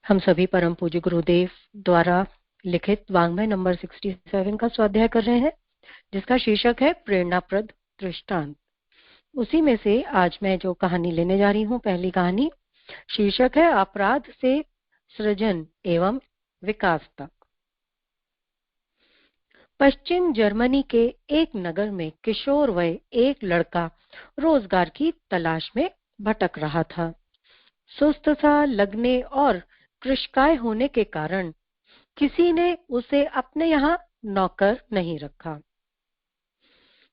हम सभी परम पूज्य गुरुदेव द्वारा लिखित वाङ्मय नंबर 67 का स्वाध्याय कर रहे हैं, जिसका शीर्षक है प्रेरणाप्रद दृष्टांत। उसी में से आज मैं जो कहानी लेने जा रही हूँ, पहली कहानी, शीर्षक है अपराध से सृजन एवं विकास तक। पश्चिम जर्मनी के एक नगर में किशोर वय एक लड़का रोजगार की तलाश में भटक रहा था। सुस्त सा लगने और कृशकाय होने के कारण किसी ने उसे अपने यहाँ नौकर नहीं रखा।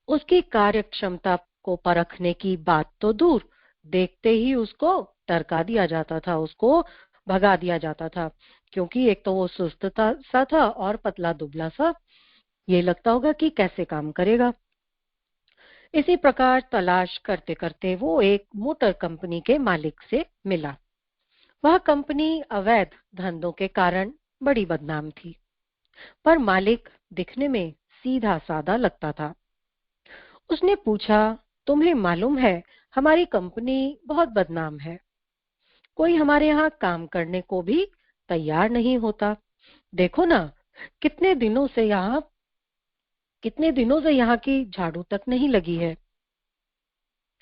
उसकी कार्य क्षमता को परखने की बात तो दूर, देखते ही उसको टरका दिया जाता था, उसको भगा दिया जाता था, क्योंकि एक तो वो सुस्त सा था और पतला दुबला सा। ये लगता होगा कि कैसे काम करेगा। इसी प्रकार तलाश करते करते वो एक मोटर कंपनी के मालिक से मिला। वह कंपनी अवैध धंधों के कारण बड़ी बदनाम थी, पर मालिक दिखने में सीधा साधा लगता था। उसने पूछा, तुम्हें मालूम है हमारी कंपनी बहुत बदनाम है, कोई हमारे यहाँ काम करने को भी तैयार नहीं होता। देखो ना, कितने दिनों से यहाँ की झाड़ू तक नहीं लगी है।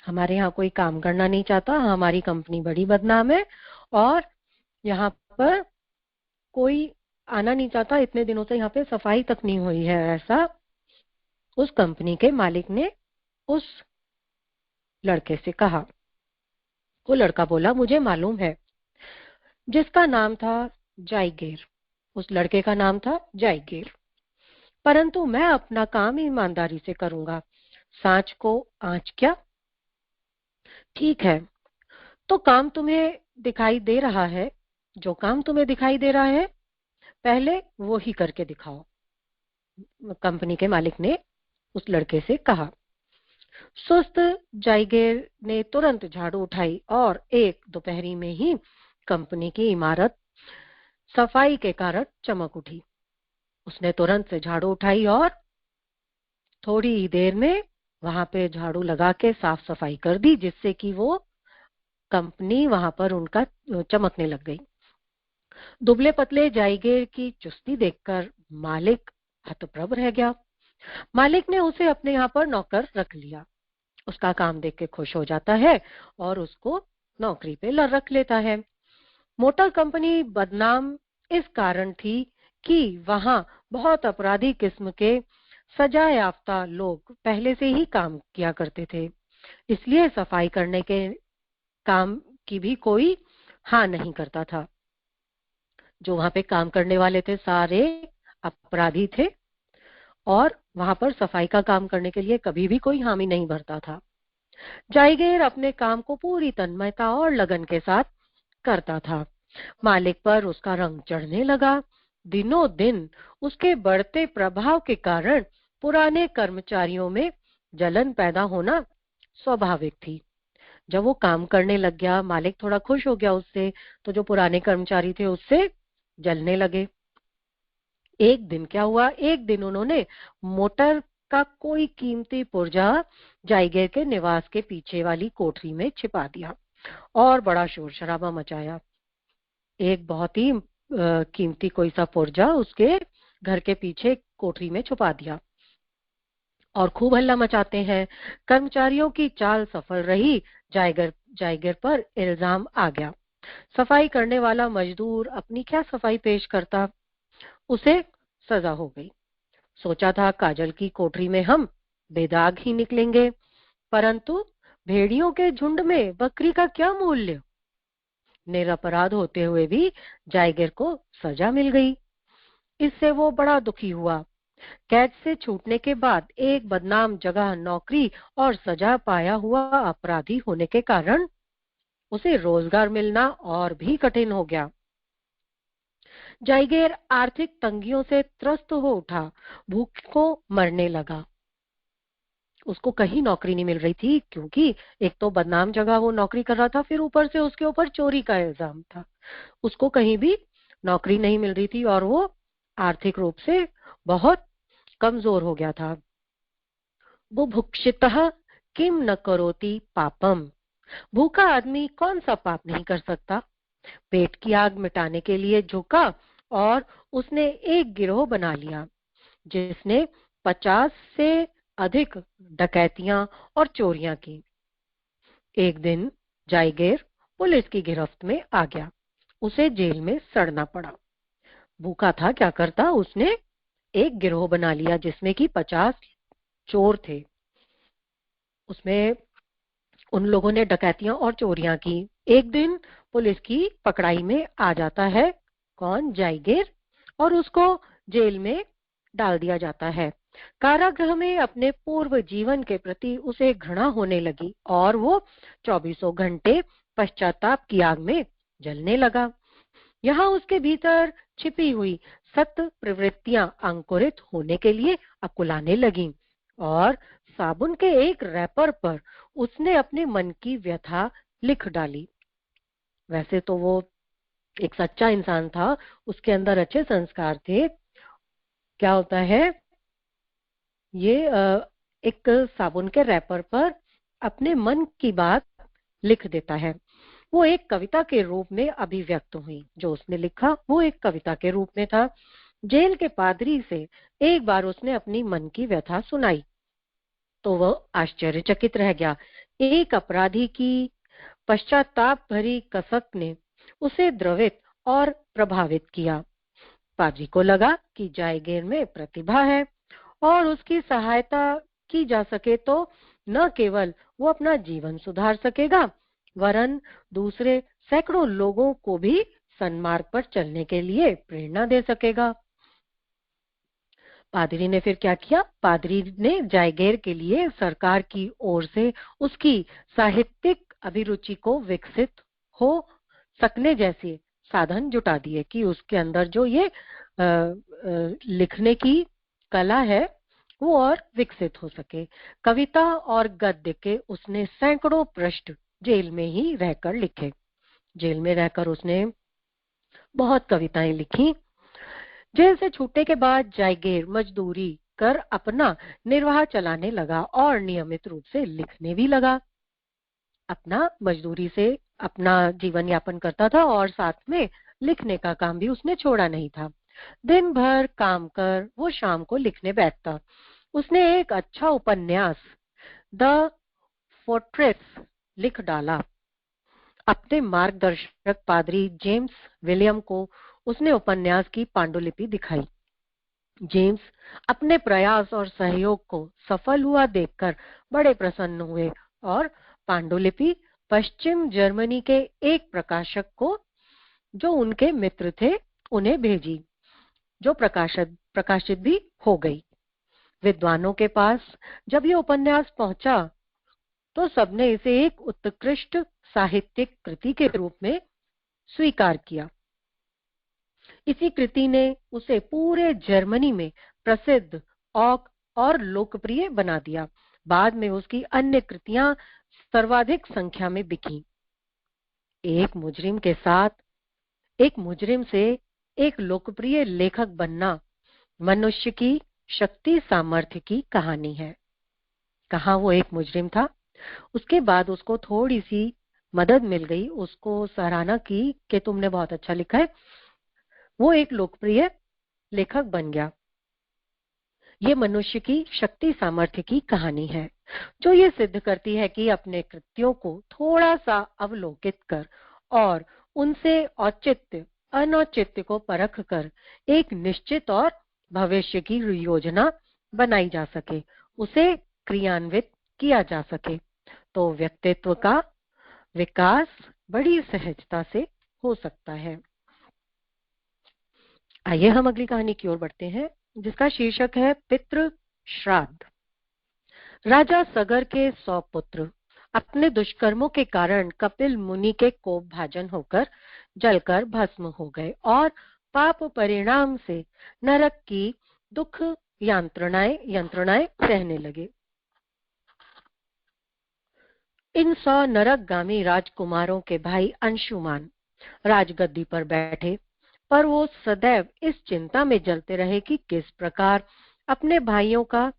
हमारे यहाँ कोई काम करना नहीं चाहता, हमारी कंपनी बड़ी बदनाम है और यहाँ पर कोई आना नहीं चाहता। इतने दिनों से यहाँ पे सफाई तक नहीं हुई है। ऐसा उस कंपनी के मालिक ने उस लड़के से कहा। वो लड़का बोला, मुझे मालूम है, जिसका नाम था जाइगेर। उस लड़के का नाम था जाइगेर। परंतु मैं अपना काम ईमानदारी से करूंगा, सांच को आंच क्या। ठीक है, तो काम तुम्हें दिखाई दे रहा है, जो काम तुम्हें दिखाई दे रहा है पहले वो ही करके दिखाओ, कंपनी के मालिक ने उस लड़के से कहा। सुस्त जाइगेर ने तुरंत झाड़ू उठाई और एक दोपहरी में ही कंपनी की इमारत सफाई के कारण चमक उठी। उसने तुरंत से झाड़ू उठाई और थोड़ी ही देर में वहां पे झाड़ू लगा के साफ सफाई कर दी, जिससे कि वो कंपनी वहां पर उनका चमकने लग गई। दुबले पतले जाइगेर की चुस्ती देखकर मालिक हतप्रभ रह गया। मालिक ने उसे अपने यहाँ पर नौकर रख लिया। उसका काम देख के खुश हो जाता है और उसको नौकरी पे रख लेता है। मोटर कंपनी बदनाम इस कारण थी कि वहां बहुत अपराधी किस्म के सजा याफ्ता लोग पहले से ही काम किया करते थे, इसलिए सफाई करने के काम की भी कोई हाँ नहीं करता था। जो वहां पे काम करने वाले थे सारे अपराधी थे और वहां पर सफाई का काम करने के लिए कभी भी कोई हामी नहीं भरता था। जाइगेर अपने काम को पूरी तन्मयता और लगन के साथ करता था। मालिक पर उसका रंग चढ़ने लगा। दिनों दिन उसके बढ़ते प्रभाव के कारण पुराने कर्मचारियों में जलन पैदा होना स्वाभाविक थी। जब वो काम करने लग गया, मालिक थोड़ा खुश हो गया उससे, तो जो पुराने कर्मचारी थे उससे जलने लगे। एक दिन क्या हुआ, एक दिन उन्होंने मोटर का कोई कीमती पुर्जा जाइगेर के निवास के पीछे वाली कोठरी में छिपा दिया और बड़ा शोर शराबा मचाया। एक बहुत ही कीमती कोई सा पुर्जा उसके घर के पीछे कोठरी में छुपा दिया और खूब हल्ला मचाते हैं। कर्मचारियों की चाल सफल रही। जाइगर पर इल्जाम आ गया। सफाई करने वाला मजदूर अपनी क्या सफाई पेश करता, उसे सजा हो गई। सोचा था काजल की कोठरी में हम बेदाग ही निकलेंगे, परंतु भेड़ियों के झुंड में बकरी का क्या मूल्य। निरपराध होते हुए भी जाइगर को सजा मिल गई। इससे वो बड़ा दुखी हुआ। कैद से छूटने के बाद एक बदनाम जगह नौकरी और सजा पाया हुआ अपराधी होने के कारण उसे रोजगार मिलना और भी कठिन हो गया। जाइगेर आर्थिक तंगियों से त्रस्त हो उठा, भूख को मरने लगा। उसको कहीं नौकरी नहीं मिल रही थी, क्योंकि एक तो बदनाम जगह वो नौकरी कर रहा था, फिर ऊपर से उसके ऊपर चोरी का इल्जाम था। उसको कहीं भी नौकरी नहीं मिल रही थी और वो आर्थिक रूप से बहुत कमजोर हो गया था। बुभुक्षितः किम न करोति पापम। भूखा आदमी कौन सा पाप नहीं कर सकता। पेट की आग मिटाने के लिए झुका और उसने एक गिरोह बना लिया जिसने 50 से अधिक डकैतियां और चोरियां की। एक दिन जाइगेर पुलिस की गिरफ्त में आ गया। उसे जेल में सड़ना पड़ा। भूखा था, क्या करता, उसने एक गिरोह बना लिया जिसमें कि 50 चोर थे। उसमें उन लोगों ने डकैतियां और चोरियां की। एक दिन पुलिस की पकड़ाई में आ जाता है कौन, जाइगेर, और उसको जेल में डाल दिया जाता है। कारागृह में अपने पूर्व जीवन के प्रति उसे घृणा होने लगी और वो 24 घंटे पश्चाताप की आग में जलने लगा। यहाँ उसके भीतर छिपी हुई सत प्रवृत्तियां अंकुरित होने के लिए अकुलाने लगीं और साबुन के एक रैपर पर उसने अपने मन की व्यथा लिख डाली। वैसे तो वो एक सच्चा इंसान था, उसके अंदर अच्छे संस्कार थे। क्या होता है, ये एक साबुन के रैपर पर अपने मन की बात लिख देता है। वो एक कविता के रूप में अभिव्यक्त हुई। जो उसने लिखा वो एक कविता के रूप में था। जेल के पादरी से एक बार उसने अपनी मन की व्यथा सुनाई तो वह आश्चर्यचकित रह गया। एक अपराधी की पश्चाताप भरी कसक ने उसे द्रवित और प्रभावित किया। पाजी को लगा कि जायगीर में प्रतिभा है और उसकी सहायता की जा सके तो न केवल वो अपना जीवन सुधार सकेगा वरन दूसरे सैकड़ों लोगों को भी सन्मार्ग पर चलने के लिए प्रेरणा दे सकेगा। पादरी ने फिर क्या किया, पादरी ने जायगेर के लिए सरकार की ओर से उसकी साहित्यिक अभिरुचि को विकसित हो सकने जैसे साधन जुटा दिए कि उसके अंदर जो ये लिखने की कला है वो और विकसित हो सके। कविता और गद्य के उसने सैकड़ों पृष्ठ जेल में ही रहकर लिखे। जेल में रहकर उसने बहुत कविताएं लिखी। जेल से छूटने के बाद जायगेर मजदूरी कर अपना निर्वाह चलाने लगा और नियमित रूप से लिखने भी लगा। अपना मजदूरी से अपना जीवन यापन करता था और साथ में लिखने का काम भी उसने छोड़ा नहीं था। दिन भर काम कर वो शाम को लिखने बैठता। उसने एक अच्छा उपन्यास द फोर्ट्रेस लिख डाला। अपने मार्गदर्शक पादरी जेम्स विलियम को उसने उपन्यास की पांडुलिपि दिखाई। जेम्स अपने प्रयास और सहयोग को सफल हुआ देखकर बड़े प्रसन्न हुए और पांडुलिपि पश्चिम जर्मनी के एक प्रकाशक को जो उनके मित्र थे उन्हें भेजी, जो प्रकाशित भी हो गई। विद्वानों के पास जब ये उपन्यास पहुंचा तो सबने इसे एक उत्कृष्ट साहित्यिक कृति के रूप में स्वीकार किया। इसी कृति ने उसे पूरे जर्मनी में प्रसिद्ध और लोकप्रिय बना दिया। बाद में उसकी अन्य कृतियां सर्वाधिक संख्या में बिकी। एक मुजरिम से एक लोकप्रिय लेखक बनना मनुष्य की शक्ति सामर्थ्य की कहानी है। कहाँ वो एक मुजरिम था, उसके बाद उसको थोड़ी सी मदद मिल गई, उसको सराहना की कि तुमने बहुत अच्छा लिखा है, वो एक लोकप्रिय लेखक बन गया। ये मनुष्य की शक्ति सामर्थ्य की कहानी है जो ये सिद्ध करती है कि अपने कृत्यों को थोड़ा सा अवलोकित कर और उनसे औचित्य अनौचित्य को परख कर एक निश्चित और भविष्य की योजना बनाई जा सके, उसे क्रियान्वित किया जा सके तो व्यक्तित्व का विकास बड़ी सहजता से हो सकता है। आइए हम अगली कहानी की ओर बढ़ते हैं जिसका शीर्षक है पितृ श्राद्ध। राजा सगर के 100 पुत्र अपने दुष्कर्मों के कारण कपिल मुनि के कोप भाजन होकर जलकर भस्म हो गए और पाप परिणाम से नरक की दुख यंत्रणाएं सहने लगे। इन 100 नरकगामी राजकुमारों के भाई अंशुमान राजगद्दी पर बैठे, पर वो सदैव इस चिंता में जलते रहे कि किस प्रकार अपने भाइयों का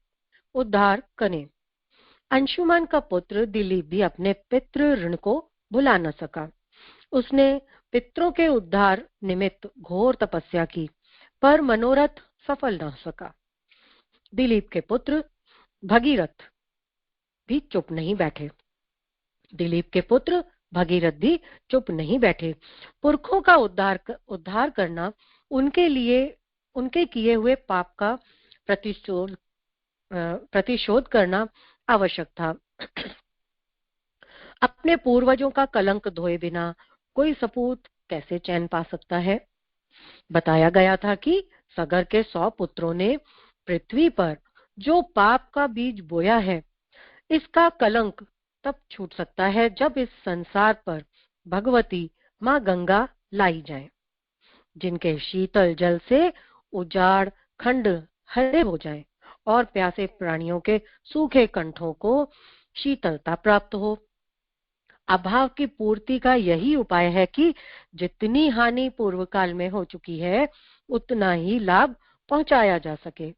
उद्धार करें। अंशुमान का पुत्र दिलीप भी अपने पितृ ऋण को भुला न सका। उसने पितरों के उद्धार निमित्त घोर तपस्या की, पर मनोरथ सफल न सका। दिलीप के पुत्र भगीरथ भी चुप नहीं बैठे। दिलीप के पुत्र भगीरथ भी चुप नहीं बैठे। पुरखों का उद्धार करना, उनके लिए उनके किए हुए पाप का प्रतिशोध प्रतिशोध करना आवश्यक था। अपने पूर्वजों का कलंक धोए बिना कोई सपूत कैसे चैन पा सकता है? बताया गया था कि सगर के 100 पुत्रों ने पृथ्वी पर जो पाप का बीज बोया है, इसका कलंक तब छूट सकता है जब इस संसार पर भगवती माँ गंगा लाई जाए, जिनके शीतल जल से उजाड़ खंड हरे हो जाए और प्यासे प्राणियों के सूखे कंठों को शीतलता प्राप्त हो। अभाव की पूर्ति का यही उपाय है कि जितनी हानि पूर्व काल में हो चुकी है, उतना ही लाभ पहुंचाया जा सके।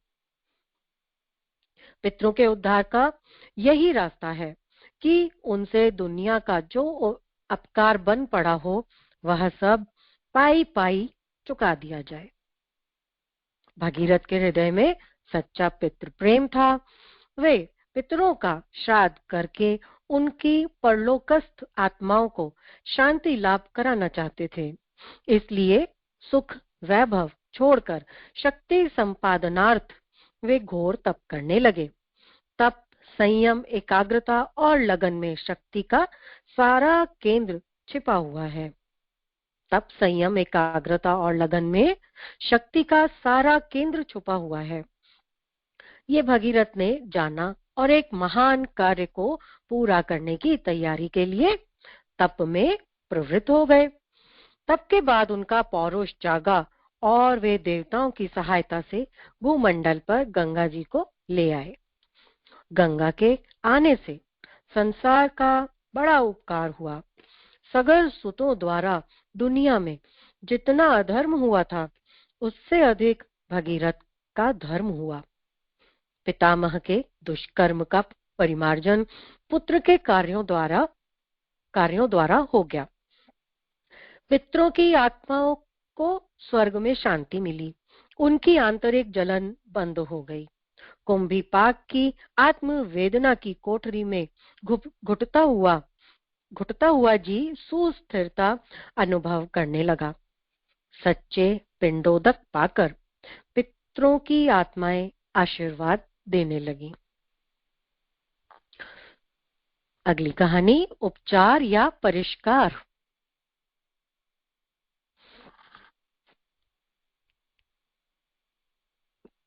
पितरों के उद्धार का यही रास्ता है कि उनसे दुनिया का जो अपकार बन पड़ा हो, वह सब पाई पाई चुका दिया जाए। भगीरथ के हृदय में सच्चा पितृ प्रेम था। वे पितरों का श्राद्ध करके उनकी परलोकस्थ आत्माओं को शांति लाभ कराना चाहते थे। इसलिए सुख वैभव छोड़कर शक्ति संपादनार्थ वे घोर तप करने लगे। तप, संयम, एकाग्रता और लगन में शक्ति का सारा केंद्र छिपा हुआ है। तप, संयम, एकाग्रता और लगन में शक्ति का सारा केंद्र छुपा हुआ है। ये भगीरथ ने जाना और एक महान कार्य को पूरा करने की तैयारी के लिए तप में प्रवृत्त हो गए। तप के बाद उनका पौरुष जागा और वे देवताओं की सहायता से भूमंडल पर गंगा जी को ले आए। गंगा के आने से संसार का बड़ा उपकार हुआ। सगर सुतों द्वारा दुनिया में जितना अधर्म हुआ था, उससे अधिक भगीरथ का धर्म हुआ। पितामह के दुष्कर्म का परिमार्जन पुत्र के कार्यों द्वारा हो गया। पितरों की आत्माओं को स्वर्ग में शांति मिली। उनकी आंतरिक जलन बंद हो गई। कुंभी पाक की आत्म वेदना की कोठरी में घुटता हुआ जी सुस्थिरता अनुभव करने लगा। सच्चे पिंडोदक पाकर पितरों की आत्माएं आशीर्वाद देने लगी। अगली कहानी, उपचार या परिष्कार।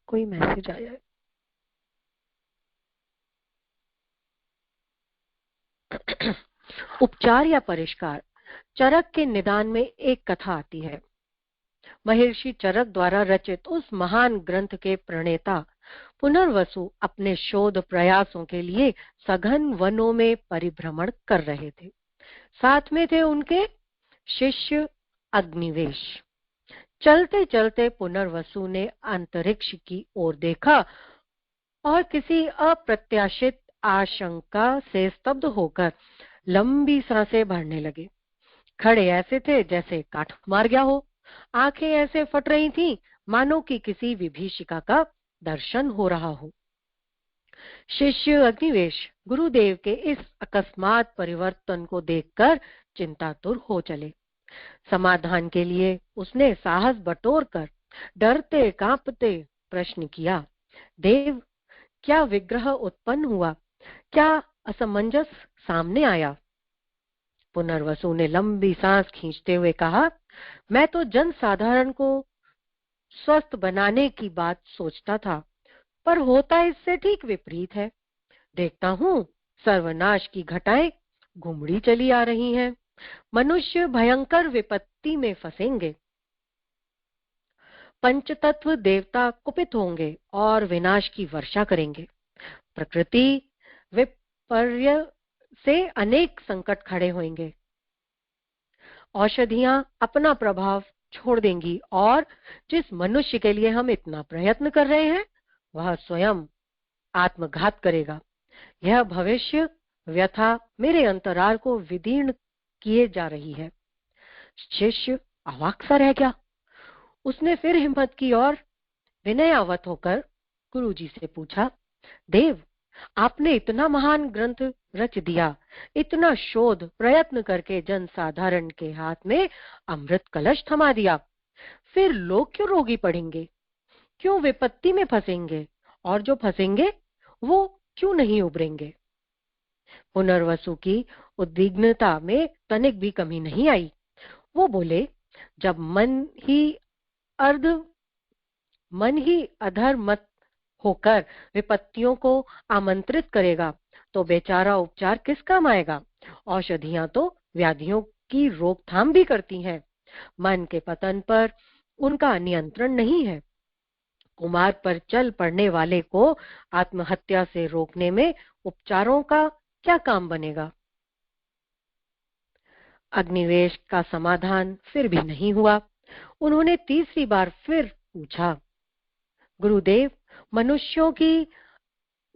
कोई मैसेज आया है? उपचार या परिष्कार। चरक के निदान में एक कथा आती है। महर्षि चरक द्वारा रचित उस महान ग्रंथ के प्रणेता पुनर्वसु अपने शोध प्रयासों के लिए सघन वनों में परिभ्रमण कर रहे थे। साथ में थे उनके शिष्य अग्निवेश। चलते चलते पुनर्वसु ने अंतरिक्ष की ओर देखा और किसी अप्रत्याशित आशंका से स्तब्ध होकर लंबी सांसें भरने लगे। खड़े ऐसे थे जैसे काठ मार गया हो। आंखें ऐसे फट रही थीं मानो कि किसी विभीषिका का दर्शन हो रहा हो। शिष्य अग्निवेश गुरुदेव के इस अकस्मात परिवर्तन को देखकर चिंतातुर हो चले। समाधान के लिए उसने साहस बटोर कर डरते कांपते प्रश्न किया, देव, क्या विग्रह उत्पन्न हुआ? क्या असमंजस सामने आया? पुनर्वसु ने लंबी सांस खींचते हुए कहा, मैं तो जन साधारण को स्वस्थ बनाने की बात सोचता था, पर होता इससे ठीक विपरीत है। देखता हूँ सर्वनाश की घटाएं घुमड़ी चली आ रही हैं। मनुष्य भयंकर विपत्ति में फंसेंगे। पंचतत्व देवता कुपित होंगे और विनाश की वर्षा करेंगे। प्रकृति विपर्य से अनेक संकट खड़े होंगे। औषधियां अपना प्रभाव छोड़ देंगी और जिस मनुष्य के लिए हम इतना प्रयत्न कर रहे हैं, वह स्वयं आत्मघात करेगा। यह भविष्य व्यथा मेरे अंतराल को विदीर्ण किए जा रही है। शिष्य अवाक सा रह गया। उसने फिर हिम्मत की और विनयावत होकर गुरुजी से पूछा, देव, आपने इतना महान ग्रंथ रच दिया, इतना शोध प्रयत्न करके जन साधारण के हाथ में अमृत कलश थमा दिया, फिर लोग क्यों रोगी पड़ेंगे, क्यों विपत्ति में फंसेंगे, और जो फंसेंगे वो क्यों नहीं उभरेंगे? पुनर्वसु की उद्विग्नता में तनिक भी कमी नहीं आई। वो बोले, जब अर्ध मन ही अधर मत होकर विपत्तियों को आमंत्रित करेगा तो बेचारा उपचार किस काम आएगा? औषधियां तो व्याधियों की रोकथाम भी करती हैं, मन के पतन पर उनका नियंत्रण नहीं है। कुमार पर चल पड़ने वाले को आत्महत्या से रोकने में उपचारों का क्या काम बनेगा? अग्निवेश का समाधान फिर भी नहीं हुआ। उन्होंने तीसरी बार फिर पूछा, गुरुदेव,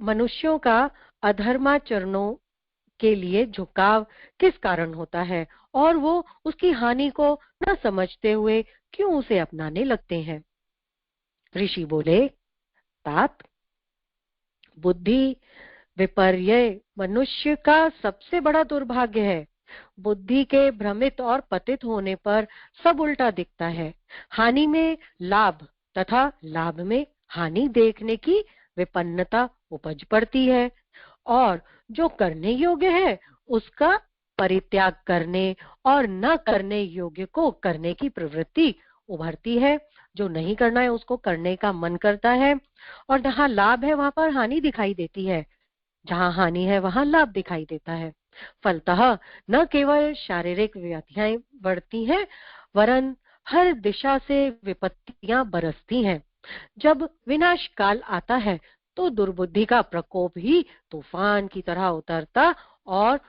मनुष्यों का अधर्माचरणों के लिए झुकाव किस कारण होता है और वो उसकी हानि को न समझते हुए क्यों उसे अपनाने लगते हैं? ऋषि बोले, तात, बुद्धि विपर्य मनुष्य का सबसे बड़ा दुर्भाग्य है। बुद्धि के भ्रमित और पतित होने पर सब उल्टा दिखता है। हानि में लाभ तथा लाभ में हानि देखने की विपन्नता उपज पड़ती है और जो करने योग्य है उसका परित्याग करने और न करने योग्य को करने की प्रवृत्ति उभरती है। जो नहीं करना है उसको करने का मन करता है और जहाँ लाभ है वहां पर हानि दिखाई देती है, जहाँ हानि है वहां लाभ दिखाई देता है। फलतः न केवल शारीरिक व्याधियां बढ़ती हैं वरन हर दिशा से विपत्तियां बरसती हैं। जब विनाश काल आता है तो दुर्बुद्धि का प्रकोप ही तूफान की तरह उतरता और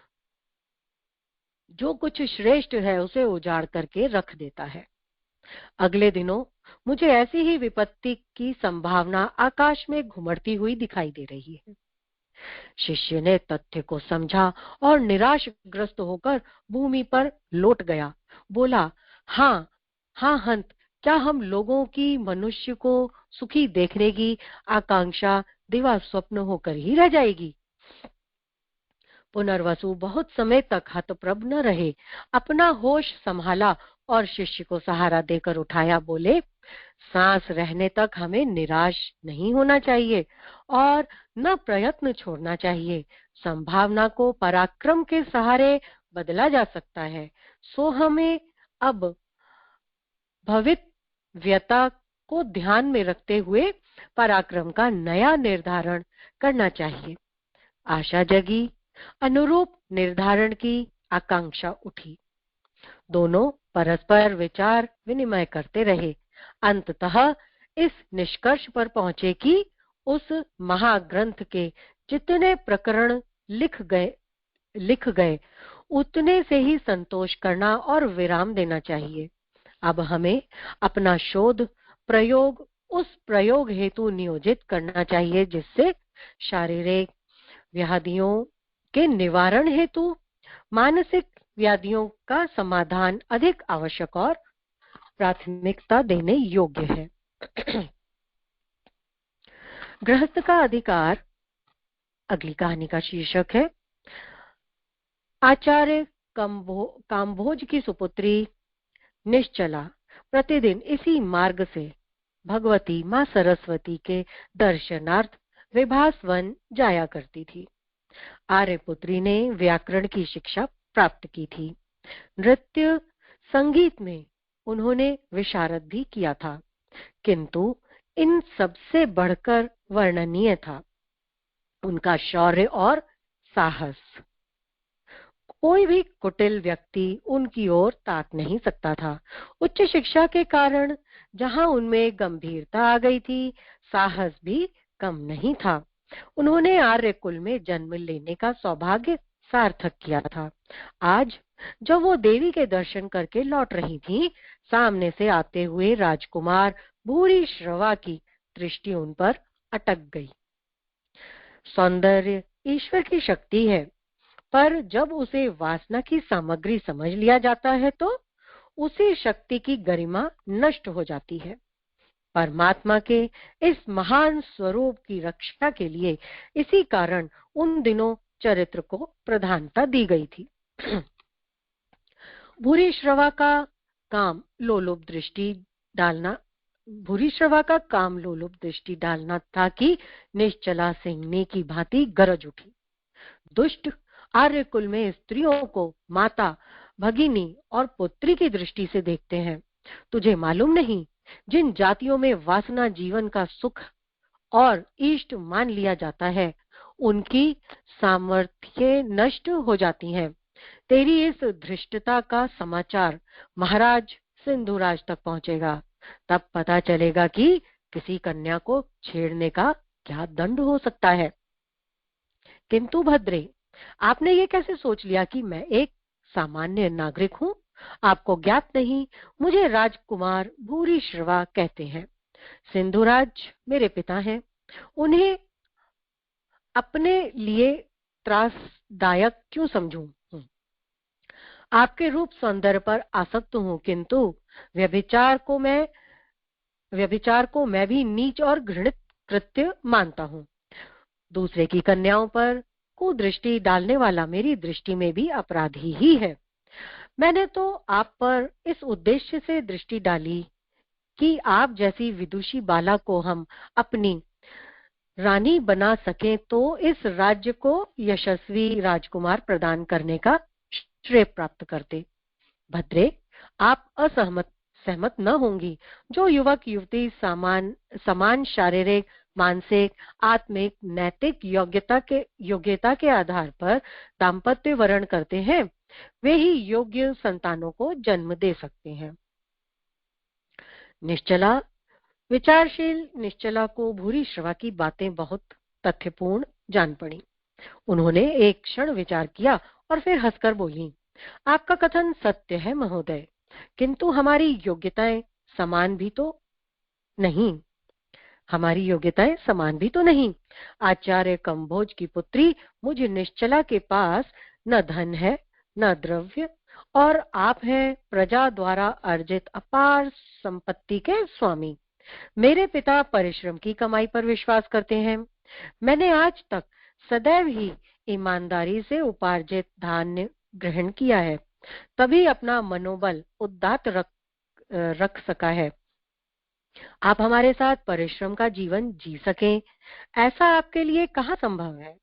जो कुछ श्रेष्ठ है उसे उजाड़ करके रख देता है। अगले दिनों मुझे ऐसी ही विपत्ति की संभावना आकाश में घुमड़ती हुई दिखाई दे रही है। शिष्य ने तथ्य को समझा और निराशग्रस्त होकर भूमि पर लौट गया। बोला, हाँ हाँ हंत, क्या हम लोगों की मनुष्य को सुखी देखने की आकांक्षा दिवा स्वप्न होकर ही रह जाएगी? पुनर्वसु बहुत समय तक हतप्रभ न रहे, अपना होश संभाला और शिष्य को सहारा देकर उठाया। बोले, सांस रहने तक हमें निराश नहीं होना चाहिए और न प्रयत्न छोड़ना चाहिए। संभावना को पराक्रम के सहारे बदला जा सकता है, सो हमें अब भविष्यता को ध्यान में रखते हुए पराक्रम का नया निर्धारण करना चाहिए। आशा जगी, अनुरूप निर्धारण की आकांक्षा उठी। दोनों परस्पर विचार विनिमय करते रहे। अंततः इस निष्कर्ष पर पहुंचे कि उस महाग्रंथ के जितने प्रकरण लिख गए उतने से ही संतोष करना और विराम देना चाहिए। अब हमें अपना शोध प्रयोग उस प्रयोग हेतु नियोजित करना चाहिए जिससे शारीरिक व्याधियों के निवारण हेतु मानसिक व्याधियों का समाधान अधिक आवश्यक और प्राथमिकता देने योग्य है। गृहस्थ का अधिकार अगली कहानी का शीर्षक है। आचार्य काम्भोज की सुपुत्री निश्चला प्रतिदिन इसी मार्ग से भगवती माँ सरस्वती के दर्शनार्थ विभासवन जाया करती थी। आर्यपुत्री ने व्याकरण की शिक्षा प्राप्त की थी। नृत्य संगीत में उन्होंने विशारद भी किया था, किंतु इन सबसे बढ़कर वर्णनीय था उनका शौर्य और साहस। कोई भी कुटिल व्यक्ति उनकी ओर ताक नहीं सकता था। उच्च शिक्षा के कारण जहां उनमें गंभीरता आ गई थी, साहस भी कम नहीं था। उन्होंने आर्य कुल में जन्म लेने का सौभाग्य सार्थक किया था। आज जब वो देवी के दर्शन करके लौट रही थी, सामने से आते हुए राजकुमार भूरी श्रवा की दृष्टि उन पर अटक गई। सौंदर्य ईश्वर की शक्ति है, पर जब उसे वासना की सामग्री समझ लिया जाता है तो उसी शक्ति की गरिमा नष्ट हो जाती है। परमात्मा के इस महान स्वरूप की रक्षा के लिए इसी कारण उन दिनों चरित्र को प्रधानता दी गई थी। भूरिश्रवा का काम लोलुप दृष्टि डालना भूरिश्रवा का काम लोलुप दृष्टि डालना था कि निश्चला सिंहनी की भांति गरज उठी। दुष्ट आर्य कुल में स्त्रियों को माता, भगिनी और पुत्री की दृष्टि से देखते हैं। तुझे मालूम नहीं, जिन जातियों में वासना जीवन का सुख और इष्ट मान लिया जाता है, उनकी सामर्थ्य नष्ट हो जाती है। तेरी इस धृष्टता का समाचार महाराज सिंधुराज तक पहुंचेगा, तब पता चलेगा कि किसी कन्या को छेड़ने का क्या दंड हो सकता है। किंतु भद्रे, आपने ये कैसे सोच लिया कि मैं एक सामान्य नागरिक हूँ? आपको ज्ञात नहीं, मुझे राजकुमार भूरिश्रवा कहते हैं। सिंधुराज मेरे पिता हैं। उन्हें अपने लिए त्रासदायक क्यों समझूं? आपके रूप सौंदर्य पर आसक्त हूँ, किंतु व्यभिचार को मैं भी नीच और घृणित कृत्य मानता हूँ। दूसरे की कन्याओं पर कुदृष्टि डालने वाला मेरी दृष्टि में भी अपराधी ही है। मैंने तो आप पर इस उद्देश्य से दृष्टि डाली कि आप जैसी विदुषी बाला को हम अपनी रानी बना सके तो इस राज्य को यशस्वी राजकुमार प्रदान करने का श्रेय प्राप्त करते। भद्रे, आप सहमत न होंगी। जो युवक युवती समान शारीरिक, मानसिक, आत्मिक, नैतिक योग्यता के आधार पर दाम्पत्य वर्ण करते हैं, वे ही योग्य संतानों को जन्म दे सकते हैं। विचारशील निश्चला को भूरिश्रवा की बातें बहुत तथ्यपूर्ण जान पड़ी। उन्होंने एक क्षण विचार किया और फिर हंसकर बोली, आपका कथन सत्य है महोदय, किंतु हमारी योग्यताएं समान भी तो नहीं। आचार्य कंभोज की पुत्री मुझ निश्चला के पास न धन है, न द्रव्य, और आप हैं प्रजा द्वारा अर्जित अपार संपत्ति के स्वामी। मेरे पिता परिश्रम की कमाई पर विश्वास करते हैं। मैंने आज तक सदैव ही ईमानदारी से उपार्जित धान्य ग्रहण किया है, तभी अपना मनोबल उदात्त रख सका है। आप हमारे साथ परिश्रम का जीवन जी सकें, ऐसा आपके लिए कहाँ संभव है?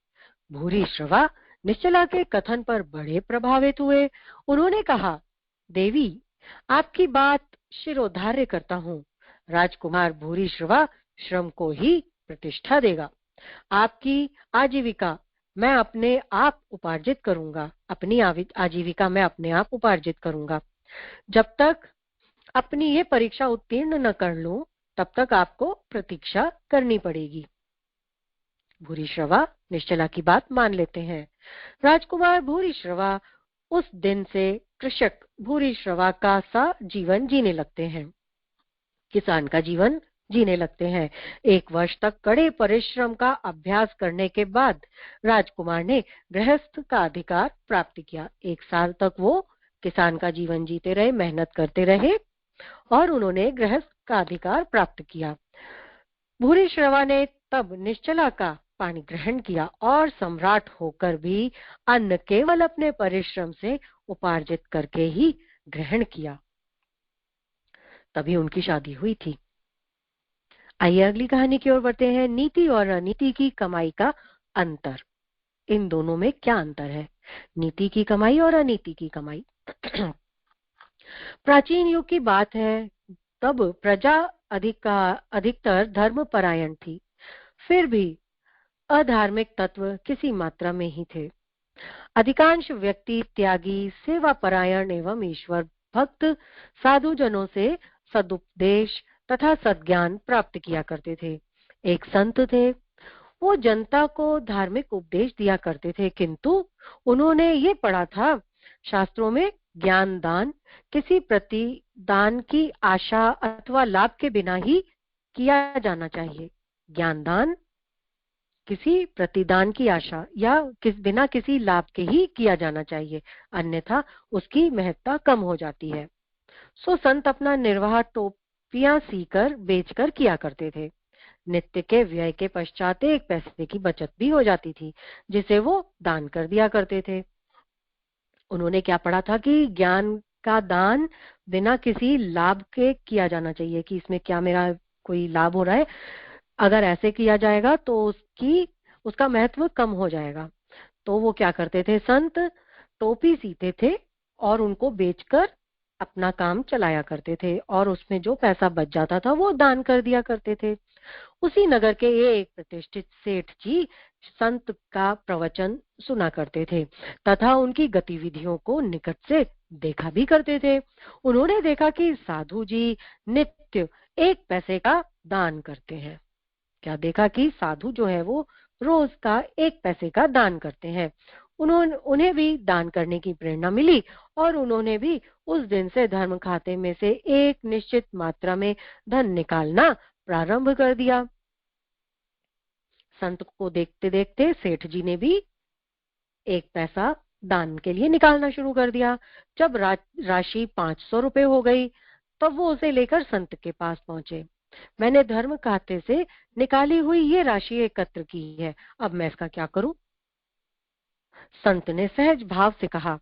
भूरिश्रवा निश्चला के कथन पर बड़े प्रभावित हुए। उन्होंने कहा, देवी, आपकी बात शिरोधार्य करता हूँ। राजकुमार भूरिश्रवा श्रम को ही प्रतिष्ठा देगा। आपकी आजीविका मैं अपने आप उपार्जित करूंगा। जब तक अपनी ये परीक्षा उत्तीर्ण न कर लूं, तब तक आपको प्रतीक्षा करनी पड़ेगी। भूरिश्रवा निश्चला की बात मान लेते हैं। राजकुमार भूरिश्रवा उस दिन से कृषक भूरिश्रवा का सा जीवन जीने लगते हैं, किसान का जीवन जीने लगते हैं। 1 वर्ष तक कड़े परिश्रम का अभ्यास करने के बाद राजकुमार ने गृहस्थ का अधिकार प्राप्त किया। 1 साल तक वो किसान का जीवन जीते रहे, मेहनत करते रहे और उन्होंने गृहस्थ का अधिकार प्राप्त किया। भूरिश्रवा ने तब निश्चला का पानी ग्रहण किया और सम्राट होकर भी अन्न केवल अपने परिश्रम से उपार्जित करके ही ग्रहण किया। तभी उनकी शादी हुई थी। आइए अगली कहानी की ओर बढ़ते हैं। नीति और अनीति की कमाई का अंतर। इन दोनों में क्या अंतर है? नीति की कमाई और अनीति की कमाई। प्राचीन युग की बात है, तब प्रजा अधिकतर धर्मपरायण थी, फिर भी अधार्मिक तत्व किसी मात्रा में ही थे। अधिकांश व्यक्ति त्यागी, सेवापरायण एवं ईश्वर भक्त साधुजनों से सदुपदेश तथा सद्ज्ञान प्राप्त किया करते थे। एक संत थे, वो जनता को धार्मिक उपदेश दिया करते थे, किंतु उन्होंने ये पढ़ा था शास्त्रों में, ज्ञान दान किसी प्रतिदान की आशा अथवा लाभ के बिना ही किया जाना चाहिए। ज्ञान दान किसी प्रतिदान की आशा या बिना किसी लाभ के ही किया जाना चाहिए, अन्यथा उसकी महत्ता कम हो जाती है। सो संत अपना निर्वाह टोपियां सीकर बेचकर किया करते थे। नित्य के व्यय के पश्चात 1 पैसे की बचत भी हो जाती थी, जिसे वो दान कर दिया करते थे। उन्होंने क्या पढ़ा था कि ज्ञान का दान बिना किसी लाभ के किया जाना चाहिए, कि इसमें क्या मेरा कोई लाभ हो रहा है। अगर ऐसे किया जाएगा तो उसका महत्व कम हो जाएगा। तो वो क्या करते थे, संत टोपी सीते थे और उनको बेचकर अपना काम चलाया करते थे, और उसमें जो पैसा बच जाता था वो दान कर दिया करते थे। उसी नगर के एक प्रतिष्ठित सेठ जी संत का प्रवचन सुना करते थे तथा उनकी गतिविधियों को निकट से देखा भी करते थे। उन्होंने देखा कि साधु जी नित्य 1 पैसे का दान करते हैं। क्या देखा कि साधु जो है वो रोज का 1 पैसे का दान करते हैं। उन्हें भी दान करने की प्रेरणा मिली और उन्होंने भी उस दिन से धर्म खाते में से एक निश्चित मात्रा में धन निकालना प्रारंभ कर दिया। संत को देखते देखते सेठ जी ने भी 1 पैसा दान के लिए निकालना शुरू कर दिया। जब राशि 500 रुपए हो गई तब वो उसे लेकर संत के पास पहुंचे। मैंने धर्म खाते से निकाली हुई ये राशि एकत्र की है, अब मैं इसका क्या करूं? संत ने सहज भाव से कहा,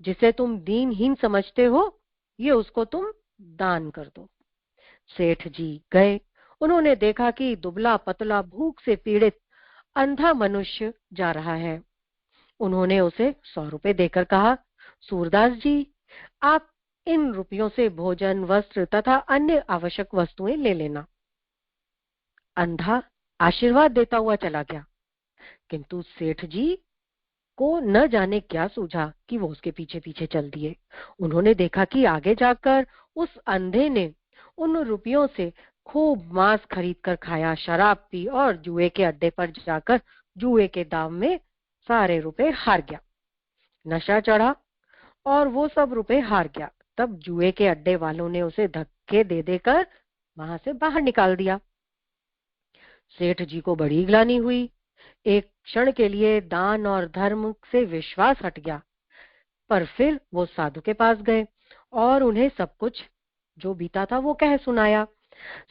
जिसे तुम दीनहीन समझते हो ये उसको तुम दान कर दो। सेठ जी गए। उन्होंने देखा कि दुबला पतला भूख से पीड़ित अंधा मनुष्य जा रहा है। उन्होंने उसे 100 रुपए देकर कहा, सूरदास जी, आप इन रुपयों से भोजन, वस्त्र तथा अन्य आवश्यक वस्तुएं ले लेना। अंधा आशीर्वाद देता हुआ चला गया, किंतु सेठ जी को न जाने क्या सूझा कि वो उसके पीछे पीछे चल दिए। उन्होंने देखा कि आगे जाकर उस अंधे ने उन रुपयों से खूब मांस खरीद कर खाया, शराब पी और जुए के अड्डे पर जाकर जुए के दाव में सारे रुपए हार गया। नशा चढ़ा और वो सब रुपए हार गया। तब जुए के अड्डे वालों ने उसे धक्के दे देकर वहां से बाहर निकाल दिया। सेठ जी को बड़ी ग्लानि हुई। एक क्षण के लिए दान और धर्म से विश्वास हट गया, पर फिर वो साधु के पास गए और उन्हें सब कुछ जो बीता था वो कह सुनाया।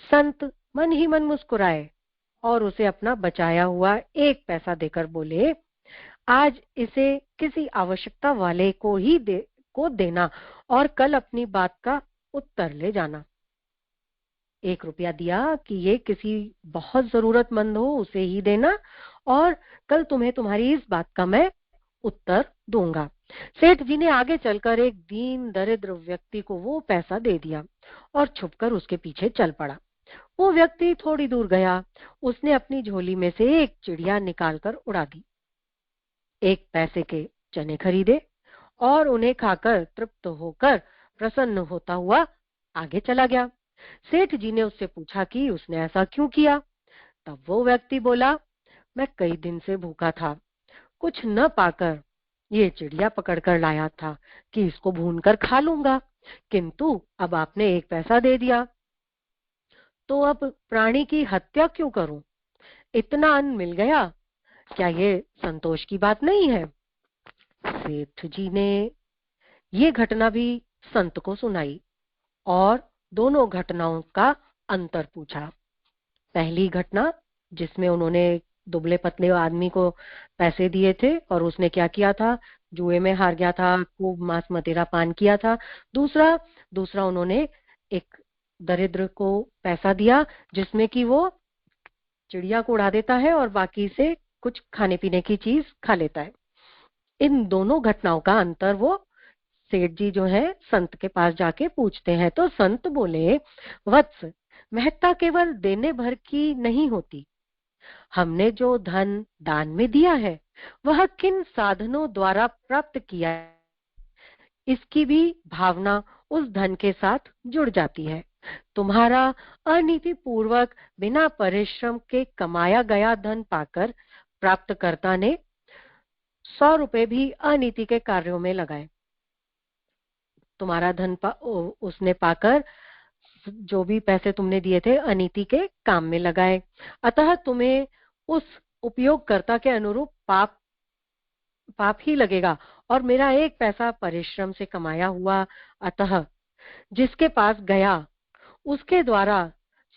संत मन ही मन मुस्कुराए और उसे अपना बचाया हुआ 1 पैसा देकर बोले, आज इसे किसी आवश्यकता वाले को देना और कल अपनी बात का उत्तर ले जाना। 1 रुपया दिया कि ये किसी बहुत जरूरतमंद हो उसे ही देना, और कल तुम्हें तुम्हारी इस बात का मैं उत्तर दूंगा। सेठ जी ने आगे चलकर एक दीन दरिद्र व्यक्ति को वो पैसा दे दिया और छुपकर उसके पीछे चल पड़ा। वो व्यक्ति थोड़ी दूर गया, उसने अपनी झोली में से एक चिड़िया निकालकर उड़ा दी। 1 पैसे के चने खरीदे और उन्हें खाकर तृप्त होकर प्रसन्न होता हुआ आगे चला गया। सेठ जी ने उससे पूछा कि उसने ऐसा क्यों किया। तब वो व्यक्ति बोला, मैं कई दिन से भूखा था, कुछ न पाकर ये चिड़िया पकड़कर लाया था कि इसको भूनकर खा लूंगा, किंतु अब आपने 1 पैसा दे दिया तो अब प्राणी की हत्या क्यों करूं? इतना अन्न मिल गया, क्या ये संतोष की बात नहीं है? सेठ जी ने ये घटना भी संत को सुनाई और दोनों घटनाओं का अंतर पूछा। पहली घटना जिसमें उन्होंने दुबले पतले आदमी को पैसे दिए थे और उसने क्या किया था, जुए में हार गया था, खूब मांस मदिरा पान किया था। दूसरा दूसरा उन्होंने एक दरिद्र को पैसा दिया जिसमें कि वो चिड़िया को उड़ा देता है और बाकी से कुछ खाने पीने की चीज खा लेता है। इन दोनों घटनाओं का अंतर वो सेठ जी जो है संत के पास जाके पूछते हैं। तो संत बोले, वत्स, महत्ता केवल देने भर की नहीं होती, हमने जो धन दान में दिया है वह किन साधनों द्वारा प्राप्त किया है, इसकी भी भावना उस धन के साथ जुड़ जाती है। तुम्हारा अनीति पूर्वक बिना परिश्रम के कमाया गया धन पाकर प्राप्तकर्ता ने 100 रुपए भी अनीति के कार्यों में लगाए। तुम्हारा धन उसने पाकर जो भी पैसे तुमने दिए थे अनीति के काम में लगाए, अतः तुम्हें उस उपयोगकर्ता के अनुरूप पाप ही लगेगा और मेरा 1 पैसा परिश्रम से कमाया हुआ, अतः जिसके पास गया उसके द्वारा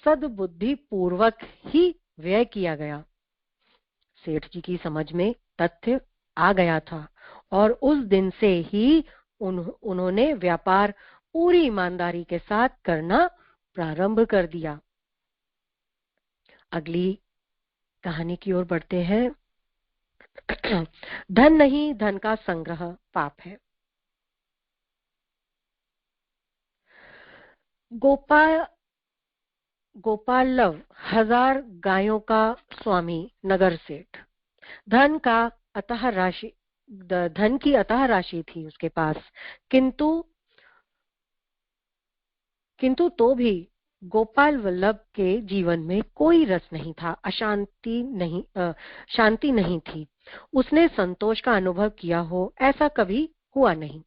सद्बुद्धि पूर्वक ही व्यय किया गया। सेठ जी की समझ में तथ्य आ गया था और उस दिन से ही उन्होंने व्यापार पूरी ईमानदारी के साथ करना प्रारंभ कर दिया। अगली कहानी की ओर बढ़ते हैं। धन नहीं, धन का संग्रह पाप है। गोपालव 1000 गायों का स्वामी, नगर सेठ। धन का अतः राशि धन की अतः राशि थी उसके पास, किंतु किंतु तो भी गोपाल वल्लभ के जीवन में कोई रस नहीं था, शांति नहीं थी। उसने संतोष का अनुभव किया हो ऐसा कभी हुआ नहीं।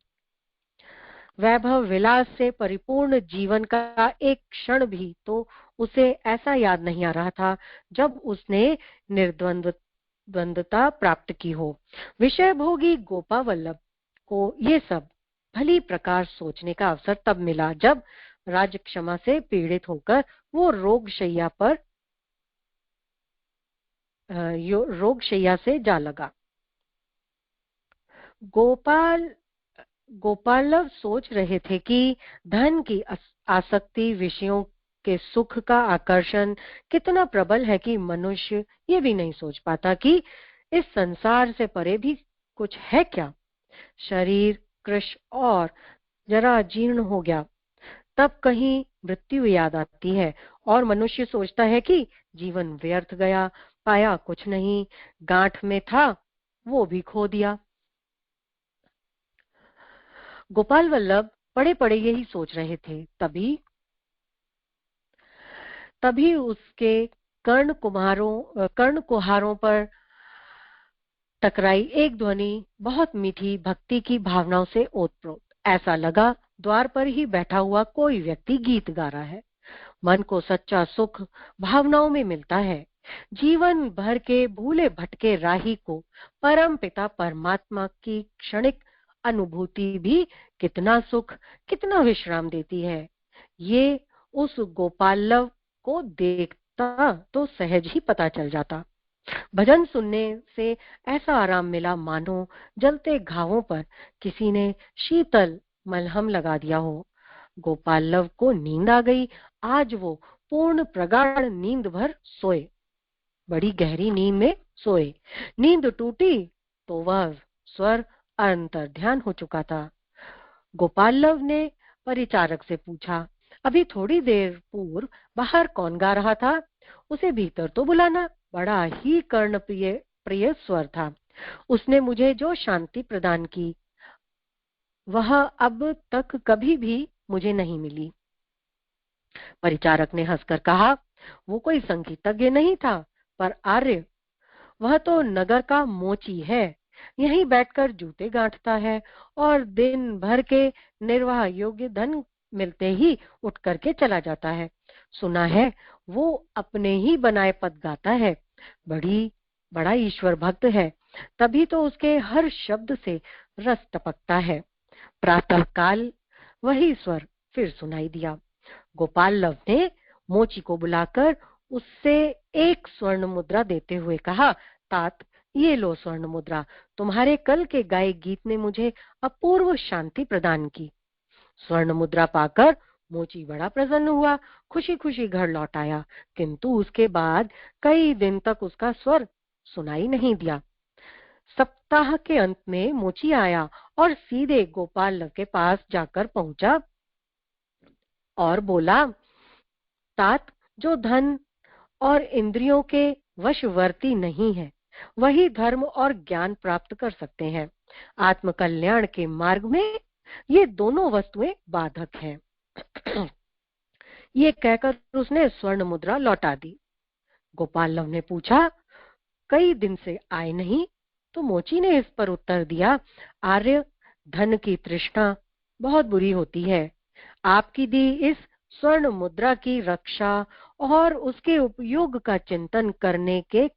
वैभव विलास से परिपूर्ण जीवन का एक क्षण भी तो उसे ऐसा याद नहीं आ रहा था जब उसने निर्द्वंद्वता प्राप्त की हो। विषय भोगी गोपा वल्लभ को ये सब भली प्रकार सोचने का अवसर तब मिला जब राजक्षमा से पीड़ित होकर वो रोगशैया से जा लगा। गोपालव सोच रहे थे कि धन की आसक्ति, विषयों के सुख का आकर्षण कितना प्रबल है कि मनुष्य ये भी नहीं सोच पाता कि इस संसार से परे भी कुछ है क्या। शरीर कृश और जरा जीर्ण हो गया तब कहीं मृत्यु याद आती है और मनुष्य सोचता है कि जीवन व्यर्थ गया, पाया कुछ नहीं, गांठ में था वो भी खो दिया। गोपाल वल्लभ पड़े पड़े यही सोच रहे थे, तभी उसके कर्ण कुहारों पर टकराई एक ध्वनि, बहुत मीठी भक्ति की भावनाओं से ओतप्रोत। ऐसा लगा द्वार पर ही बैठा हुआ कोई व्यक्ति गीत गा रहा है। मन को सच्चा सुख भावनाओं में मिलता है। जीवन भर के भूले भटके राही को परम पिता परमात्मा की क्षणिक अनुभूति भी कितना सुख, कितना विश्राम देती है, ये उस गोपालव को देखता तो सहज ही पता चल जाता। भजन सुनने से ऐसा आराम मिला मानो जलते घावों पर किसी ने शीतल मलहम लगा दिया हो। गोपालव को नींद आ गई। आज वो पूर्ण प्रगाढ़ नींद भर सोए, बड़ी गहरी नींद में सोए। नींद टूटी तो वह स्वर अंतर ध्यान हो चुका था। गोपालव ने परिचारक से पूछा, अभी थोड़ी देर पूर्व बाहर कौन गा रहा था? उसे भीतर तो बुलाना। बड़ा ही कर्ण प्रिय स्वर था। उसने मुझे जो शांति प्रदान की वह अब तक कभी भी मुझे नहीं मिली। परिचारक ने हंसकर कहा, वो कोई संगीतज्ञ नहीं था, पर आर्य। वह तो नगर का मोची है, यहीं बैठकर जूते गांठता है और दिन भर के निर्वाह योग्य धन मिलते ही उठ करके चला जाता है। सुना है वो अपने ही बनाए पद गाता है। बड़ा ईश्वर भक्त है, तभी तो उसके हर शब्द से रस टपकता है। प्रातः काल वही स्वर फिर सुनाई दिया। गोपालव ने मोची को बुलाकर उससे एक स्वर्ण मुद्रा देते हुए कहा, तात, ये लो स्वर्ण मुद्रा, तुम्हारे कल के गाए गीत ने मुझे अपूर्व शांति प्रदान की। स्वर्ण मुद्रा पाकर मोची बड़ा प्रसन्न हुआ, खुशी खुशी घर लौट आया, किंतु उसके बाद कई दिन तक उसका स्वर सुनाई नहीं दिया। सप्ताह के अंत में मोची आया और सीधे गोपालव के पास जाकर पहुंचा और बोला, तात, जो धन और इंद्रियों के वशवर्ती नहीं है वही धर्म और ज्ञान प्राप्त कर सकते हैं। आत्म कल्याण के मार्ग में ये दोनों वस्तुएं बाधक हैं। ये कहकर उसने स्वर्ण मुद्रा लौटा दी। गोपालव ने पूछा, कई दिन से आए नहीं? तो मोची ने इस पर उत्तर दिया, आर्य, धन की तृष्णा बहुत बुरी होती है। आपकी दी इस स्वर्ण मुद्रा की रक्षा और उसके उपयोग का चिंतन करने के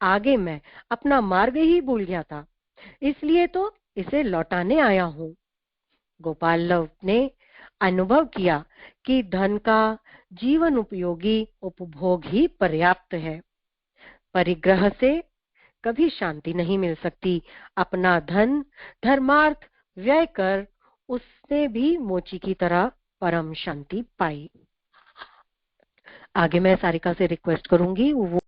आगे मैं अपना मार्ग ही भूल गया था, इसलिए तो इसे लौटाने आया हूँ। गोपालव ने अनुभव किया कि धन का जीवन उपयोगी उपभोग ही पर्याप्त है। परिग्रह से कभी शांति नहीं मिल सकती। अपना धन धर्मार्थ व्यय कर उसने भी मोची की तरह परम शांति पाई। आगे मैं सारिका से रिक्वेस्ट करूंगी वो